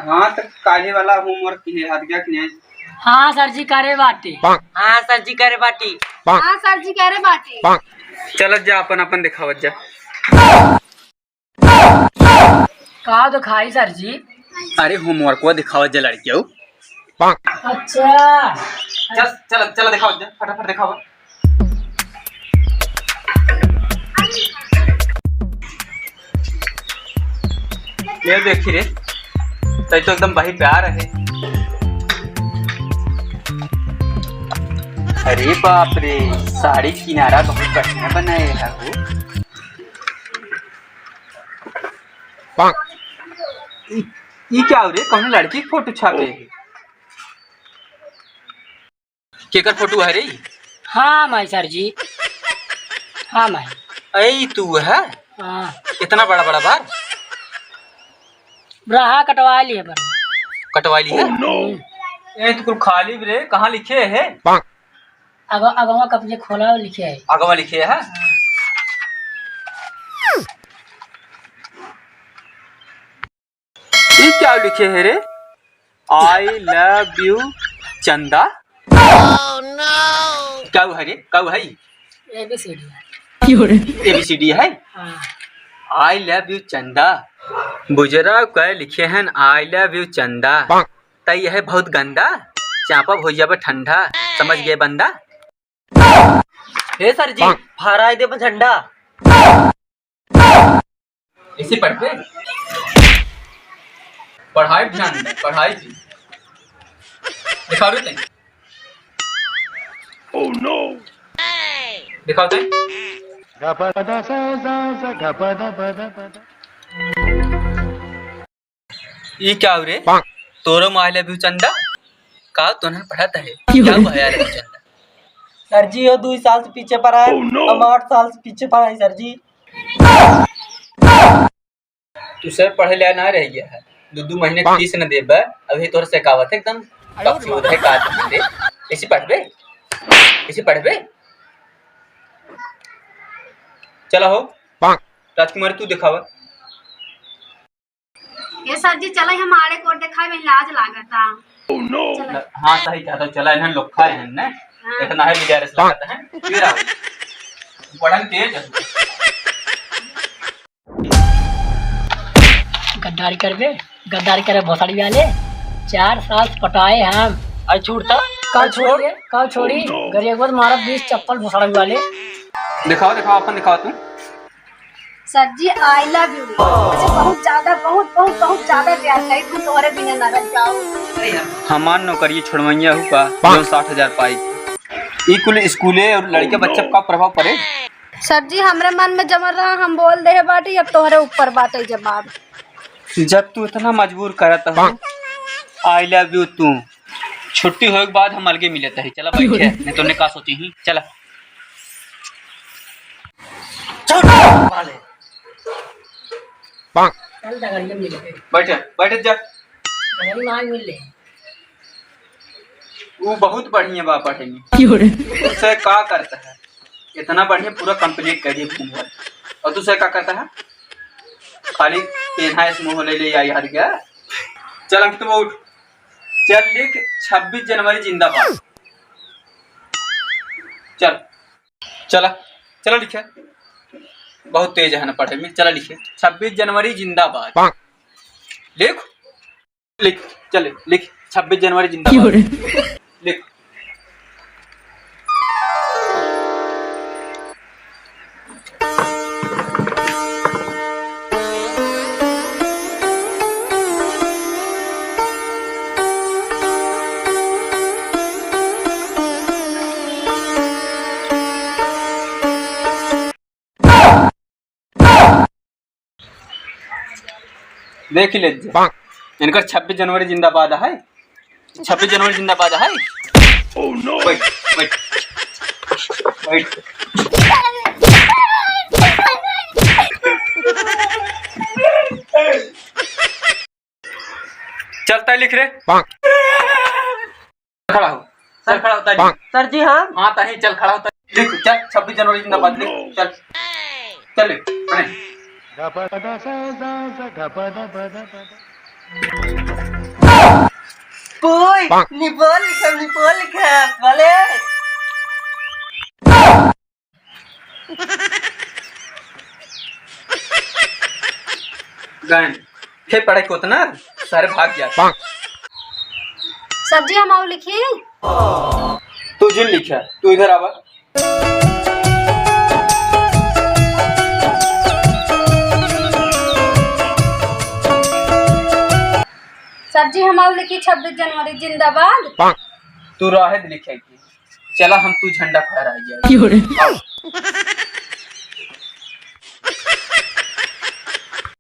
हाँ तो काले वाला होमवर्क है हाथ गया कि नहीं? हाँ सर जी करे बाटी। हाँ सर जी करे बाटी। हाँ सर जी करे बाटी। चल जा अपन अपन दिखावत जा। कहा तो खाई सर जी। अरे होमवर्क वो दिखावत जा लड़कियों। अच्छा चल चल चल दिखावत जा फटाफट दिखावत। ये देखी रे तो एकदम भाई प्यार है। अरे बाप रे साड़ी किनारा बहुत बढ़िया बनाए है वो। ये क्या हो रे कौन लड़की की फोटो छापे है? केकर फोटो है रे? हाँ मैं सर जी। हाँ मैं। ऐ तू है? हाँ इतना बड़ा बड़ा बार ब्राहा कटवा लिए पर कटवा ली है। ए तू खाली रे कहाँ लिखे है? अगवा कपजे खोला और लिखे है। अगवा लिखे है। ये क्या लिखे है रे? आई लव यू चंदा। क्या हुआ रे? क्या हुआ है? ABCD है। आई लव यू चंदा। बुजरा कह लिखे हैं आई लव यू चंदा। तई है बहुत गंदा चापा हो जाबे ठंडा समझ गए बंदा। हे सर जी फहराए दे झंडा। इसी पढ़ते पढ़ाई ध्यान दे पढ़ाई भी दिखाओ रे। ओह नो दिखाओ ते ये क्या हो रे? तोरो आई लव यू चंदा का तोने पढ़ाता है क्या हुआ है आई लव यू चंदा? सर जी वो 2 साल से पीछे पड़ा है। हम 8 साल से पीछे पड़ा है सर जी। तू सर पढ़े लिया ना रह गया है 2 महीने की फीस न देबे अभी तोर से कावत है एकदम टॉक्सिक है का दे ऐसे पढ़बे चला हो राजकुमारी तू दिखावा। ये सर जी चला हमारे को दिखाई में लाज लागता। हाँ सही कहता चला इन्हन लोग खाए हैं ना इतना है बिगाड़ से लगता है फिर आओ पढ़न तेज है। गद्दारी करे भोसड़ी वाले 4 साल पटाए हम। आज छूटता कल छोड़ी गरीब मारा 20 चप्पल भोसड़ी वाले। दिखाओ अपन दिखाओ तू। Sir ji I love you मुझे बहुत ज्यादा बहुत ज्यादा प्यार करी तुम तोहरे बिना ना रह जाओ। हमार नौकरी छोड़वैया हुआ जो 60,000 पाई। ई कुल स्कूले और लड़के बच्चे का प्रभाव पड़े। सर जी हमरे मन में जमल रहा हम बोल दे बाटी अब तोहरे ऊपर बाटे जवाब। जब तू इतना मजबूर करता हो आई लव यू तू छुट्टी होने के बाद हम अलगे मिले थे। चला बैठे नहीं तो का सोची ही चला बैठे बैठे जा। वो बहुत बढ़िया बा पढ़ेंगे तुझसे क्या करता है इतना बढ़िया पूरा कंप्लीट कर दिया और तुझसे क्या करता है खाली पेन है मुँह ले आई हार गया। चल अंकित तो उठ चल लिख 26 जनवरी जिंदाबाद। चल चला चला लिखे बहुत तेज है ना पढ़े में। चला लिखे 26 जनवरी जिंदाबाद लिख लिख चल लिख 26 जनवरी जिंदाबाद लिख। देख ले इनका 26 जनवरी जिंदाबाद है 26 जनवरी जिंदाबाद है। Oh no wait wait wait चलता लिख रे खड़ा हो सर खड़ा होता है सर जी हाँ हाँ ताही चल खड़ा होता लिख चल 26 जनवरी जिंदाबाद लिख चल चल लिख कोई निपोल लिखा बोले। गन फिर पढ़े को उतना सारे भाग जाते। सर जी हम आओ लिखी। तू जिन लिखा, तू इधर आवा। सर जी हम आओ लिखी 26 जनवरी जिंदाबाद। तू राहत लिखेगी। चला हम तू झंडा फहराई जाए।